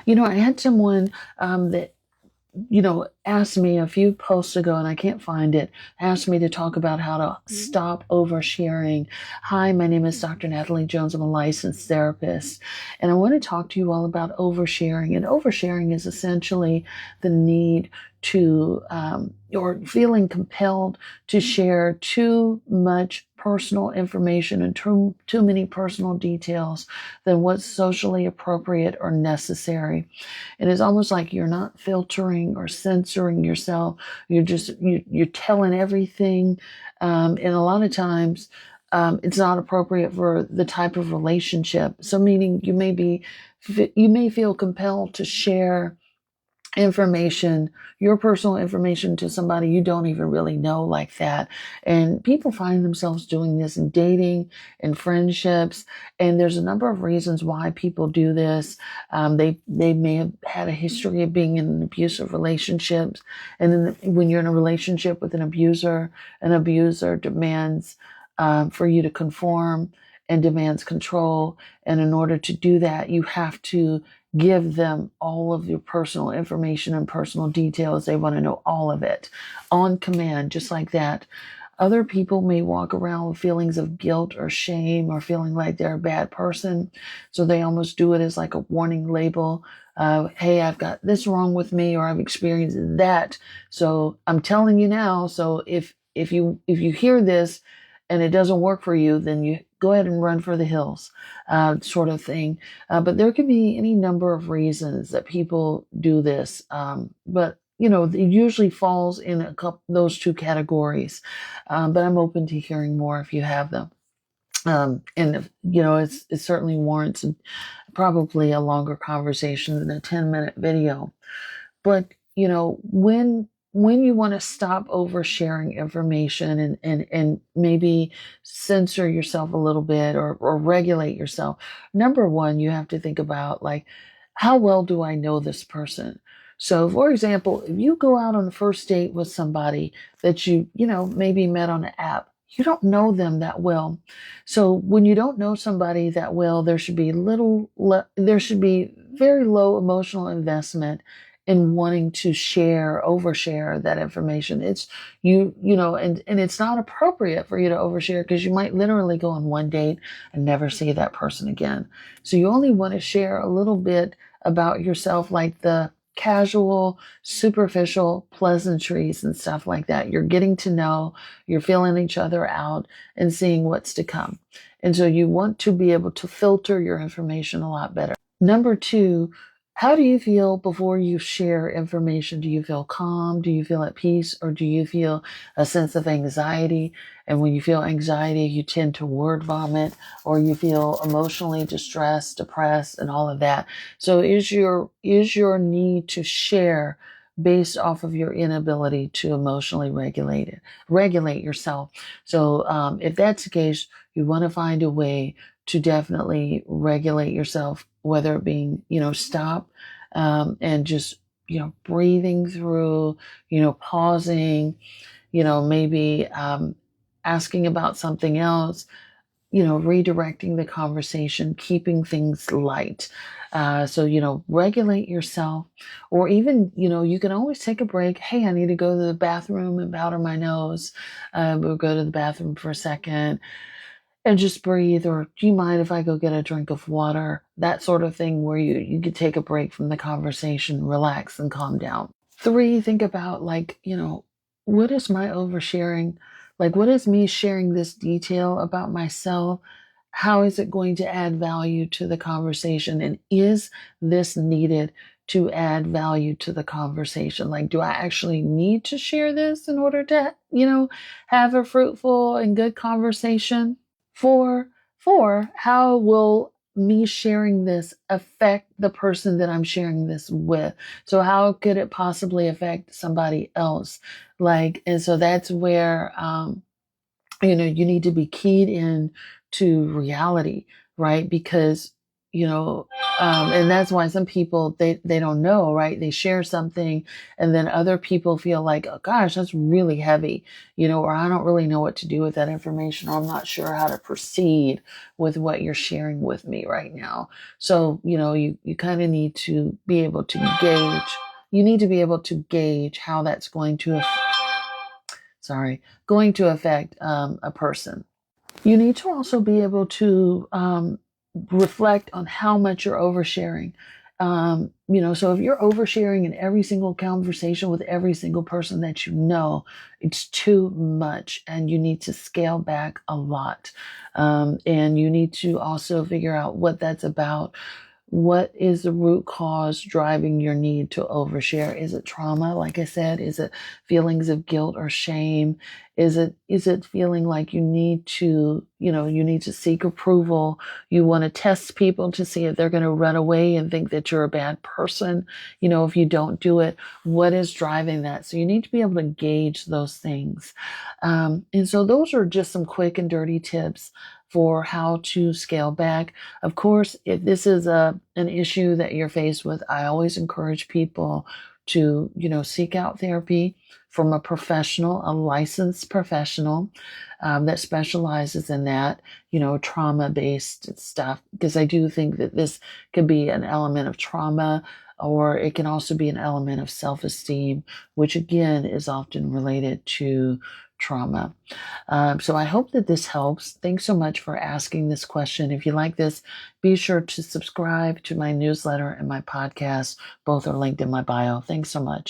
I had someone that asked me a few posts ago, and I can't find it, asked me to talk about how to stop oversharing. Hi, my name is Dr. Natalie Jones. I'm a licensed therapist, and I want to talk to you all about oversharing. And oversharing is essentially the need to, or feeling compelled to share too much personal information and too many personal details than what's socially appropriate or necessary. And it's almost like you're not filtering or censoring yourself. You're telling everything, and a lot of times it's not appropriate for the type of relationship. So, meaning you may feel compelled to share information, your personal information, to somebody you don't even really know, like that. And people find themselves doing this in dating and friendships. And there's a number of reasons why people do this. They may have had a history of being in abusive relationships. And then when you're in a relationship with an abuser demands for you to conform and demands control. And in order to do that, you have to give them all of your personal information and personal details. They want to know all of it on command, just like that. Other people may walk around with feelings of guilt or shame or feeling like they're a bad person. So they almost do it as like a warning label. Hey, I've got this wrong with me, or I've experienced that. So I'm telling you now. So if you hear this and it doesn't work for you, then you go ahead and run for the hills, sort of thing. But there could be any number of reasons that people do this. But it usually falls in those two categories. But I'm open to hearing more if you have them. And it certainly warrants probably a longer conversation than a 10-minute video. But when you want to stop oversharing information and maybe censor yourself a little bit, or regulate yourself, number one, you have to think about, like, how well do I know this person? So, for example, if you go out on a first date with somebody that maybe met on an app, you don't know them that well. So when you don't know somebody that well, there should be very low emotional investment in wanting to overshare that information. It's and it's not appropriate for you to overshare, because you might literally go on one date and never see that person again. So you only want to share a little bit about yourself, like the casual, superficial pleasantries and stuff like that. You're getting to know, you're feeling each other out and seeing what's to come. And so you want to be able to filter your information a lot better. Number two, how do you feel before you share information? Do you feel calm? Do you feel at peace? Or do you feel a sense of anxiety? And when you feel anxiety, you tend to word vomit, or you feel emotionally distressed, depressed, and all of that. So is your need to share based off of your inability to emotionally regulate yourself? So if that's the case, you want to find a way to definitely regulate yourself, whether it being, stop and just, breathing through, pausing, maybe asking about something else, redirecting the conversation, keeping things light. So, regulate yourself, or even, you can always take a break. Hey, I need to go to the bathroom and powder my nose. We'll go to the bathroom for a second and just breathe. Or do you mind if I go get a drink of water? That sort of thing, where you could take a break from the conversation, relax and calm down. Three, think about, like, what is my oversharing? Like, what is me sharing this detail about myself? How is it going to add value to the conversation? And is this needed to add value to the conversation? Like, do I actually need to share this in order to, have a fruitful and good conversation? Four, how will me sharing this affect the person that I'm sharing this with? So how could it possibly affect somebody else? And so that's where, you need to be keyed in to reality, right? Because, and that's why some people, they don't know, right? They share something and then other people feel like, oh gosh, that's really heavy, or I don't really know what to do with that information, or I'm not sure how to proceed with what you're sharing with me right now. So, you kind of need to be able to gauge, how that's going to affect a person. You need to also be able to reflect on how much you're oversharing. So if you're oversharing in every single conversation with every single person that it's too much and you need to scale back a lot. And you need to also figure out what that's about. What is the root cause driving your need to overshare? Is it trauma? Like I said, is it feelings of guilt or shame? Is it feeling like you need to seek approval? You want to test people to see if they're going to run away and think that you're a bad person, if you don't do it. What is driving that? So you need to be able to gauge those things. And so those are just some quick and dirty tips for how to scale back. Of course, if this is an issue that you're faced with, I always encourage people to, seek out therapy from a professional, a licensed professional that specializes in that, trauma-based stuff. Because I do think that this could be an element of trauma, or it can also be an element of self-esteem, which again is often related to trauma. So I hope that this helps. Thanks so much for asking this question. If you like this, be sure to subscribe to my newsletter and my podcast. Both are linked in my bio. Thanks so much.